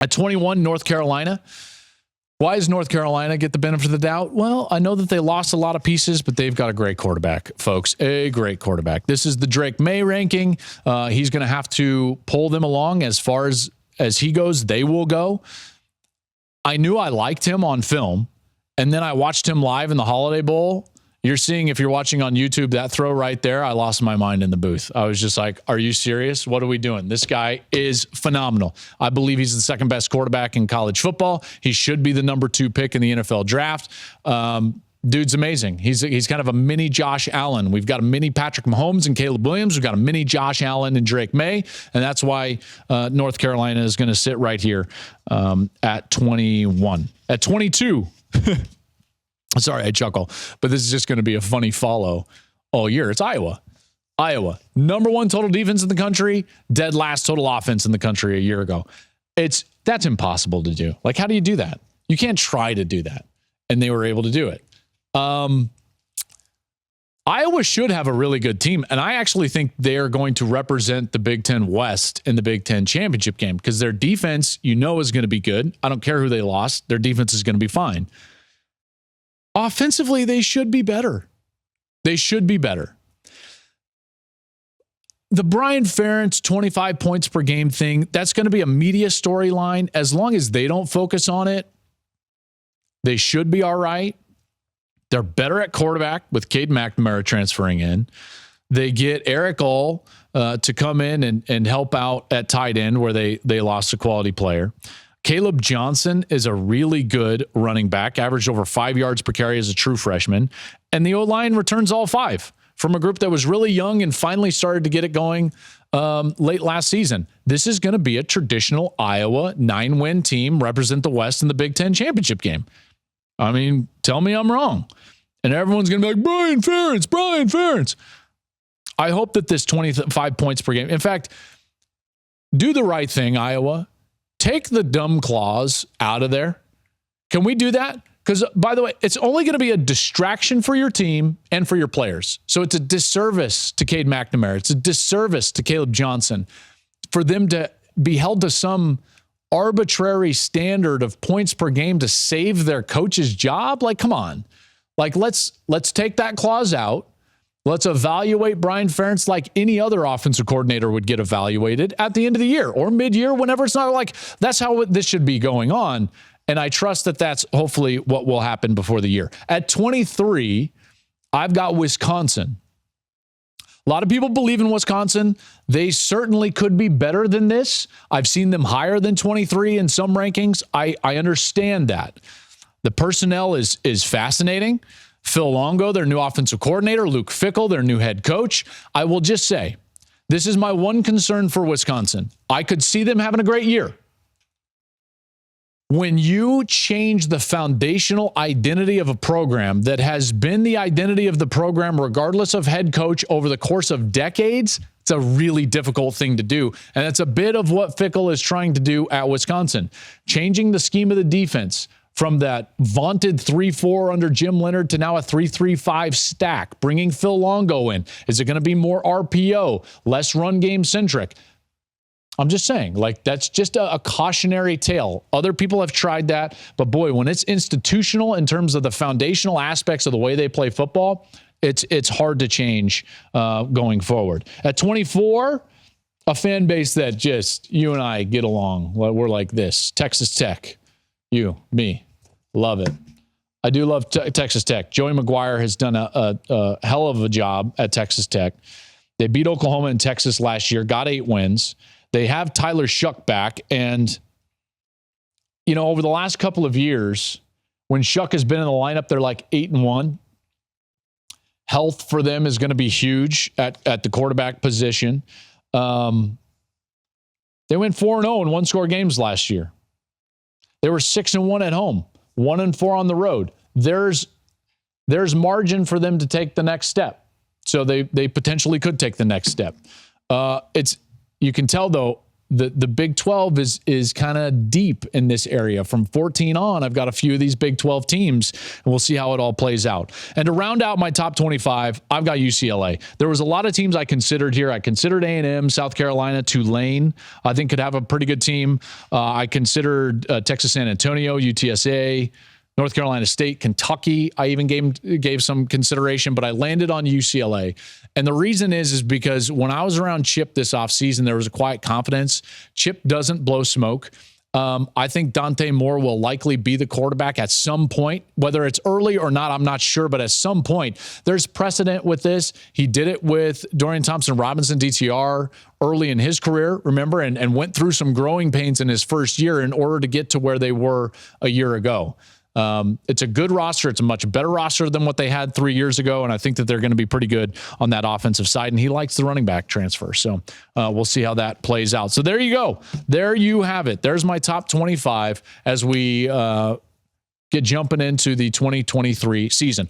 At 21, North Carolina. Why does North Carolina get the benefit of the doubt? Well, I know that they lost a lot of pieces, but they've got a great quarterback, folks. A great quarterback. This is the Drake Maye ranking. He's going to have to pull them along as far as he goes. They will go. I knew I liked him on film, and then I watched him live in the Holiday Bowl. You're seeing, if you're watching on YouTube, that throw right there, I lost my mind in the booth. I was just like, are you serious? What are we doing? This guy is phenomenal. I believe he's the second best quarterback in college football. He should be the number 2 pick in the NFL draft. Dude's amazing. He's kind of a mini Josh Allen. We've got a mini Patrick Mahomes and Caleb Williams. We've got a mini Josh Allen and Drake Maye. And that's why North Carolina is going to sit right here at 21. At 22, sorry, I chuckle, but this is just going to be a funny follow all year. It's Iowa. Iowa, number 1 total defense in the country, dead last total offense in the country a year ago. That's impossible to do. Like, how do you do that? You can't try to do that. And they were able to do it. Iowa should have a really good team, and I actually think they are going to represent the Big Ten West in the Big Ten championship game because their defense, is going to be good. I don't care who they lost. Their defense is going to be fine. Offensively, they should be better. They should be better. The Brian Ferentz 25 points per game thing, that's going to be a media storyline. As long as they don't focus on it, they should be all right. They're better at quarterback with Cade McNamara transferring in. They get Eric Ull to come in and help out at tight end where they lost a quality player. Caleb Johnson is a really good running back, averaged over 5 yards per carry as a true freshman. And the O-line returns all 5 from a group that was really young and finally started to get it going late last season. This is going to be a traditional Iowa 9-win team, represent the West in the Big Ten championship game. I mean, tell me I'm wrong. And everyone's going to be like, Brian Ferentz. I hope that this 25 points per game, in fact, do the right thing, Iowa. Take the dumb clause out of there. Can we do that? Because, by the way, it's only going to be a distraction for your team and for your players. So it's a disservice to Cade McNamara. It's a disservice to Caleb Johnson for them to be held to some arbitrary standard of points per game to save their coach's job. Like, come on. Like, let's take that clause out. Let's evaluate Brian Ferentz like any other offensive coordinator would get evaluated at the end of the year or mid-year, whenever it's not like that's how this should be going on. And I trust that that's hopefully what will happen before the year. At 23, I've got Wisconsin. A lot of people believe in Wisconsin. They certainly could be better than this. I've seen them higher than 23 in some rankings. I understand that. The personnel is fascinating. Phil Longo, their new offensive coordinator, Luke Fickell, their new head coach. I will just say, this is my one concern for Wisconsin. I could see them having a great year. When you change the foundational identity of a program that has been the identity of the program regardless of head coach over the course of decades, it's a really difficult thing to do. And it's a bit of what Fickell is trying to do at Wisconsin. Changing the scheme of the defense from that vaunted 3-4 under Jim Leonhard to now a 3-3-5 stack, bringing Phil Longo in. Is it going to be more RPO, less run game centric? I'm just saying, like, that's just a cautionary tale. Other people have tried that, but boy, when it's institutional in terms of the foundational aspects of the way they play football, it's hard to change going forward. At 24, a fan base that just, you and I get along. We're like this. Texas Tech. You, me, love it. I do love Texas Tech. Joey McGuire has done a hell of a job at Texas Tech. They beat Oklahoma and Texas last year, got 8 wins. They have Tyler Shuck back. And, over the last couple of years, when Shuck has been in the lineup, they're like 8-1. Health for them is going to be huge at the quarterback position. They went 4-0 in one-score games last year. They were 6-1 at home, 1-4 on the road. There's margin for them to take the next step. So they potentially could take the next step. You can tell, though, the Big 12 is kind of deep in this area. From 14 on, I've got a few of these Big 12 teams, and we'll see how it all plays out. And to round out my top 25, I've got UCLA. There was a lot of teams I considered here. I considered A&M, South Carolina, Tulane. I think could have a pretty good team. I considered Texas San Antonio, UTSA, North Carolina State, Kentucky. I even gave some consideration, but I landed on UCLA. And the reason is because when I was around Chip this offseason, there was a quiet confidence. Chip doesn't blow smoke. I think Dante Moore will likely be the quarterback at some point. Whether it's early or not, I'm not sure, but at some point, there's precedent with this. He did it with Dorian Thompson-Robinson, DTR, early in his career, remember, and went through some growing pains in his first year in order to get to where they were a year ago. It's a good roster. It's a much better roster than what they had 3 years ago, and I think that they're going to be pretty good on that offensive side, and he likes the running back transfer. So we'll see how that plays out. So there you go. There you have it. There's my top 25 as we get jumping into the 2023 season.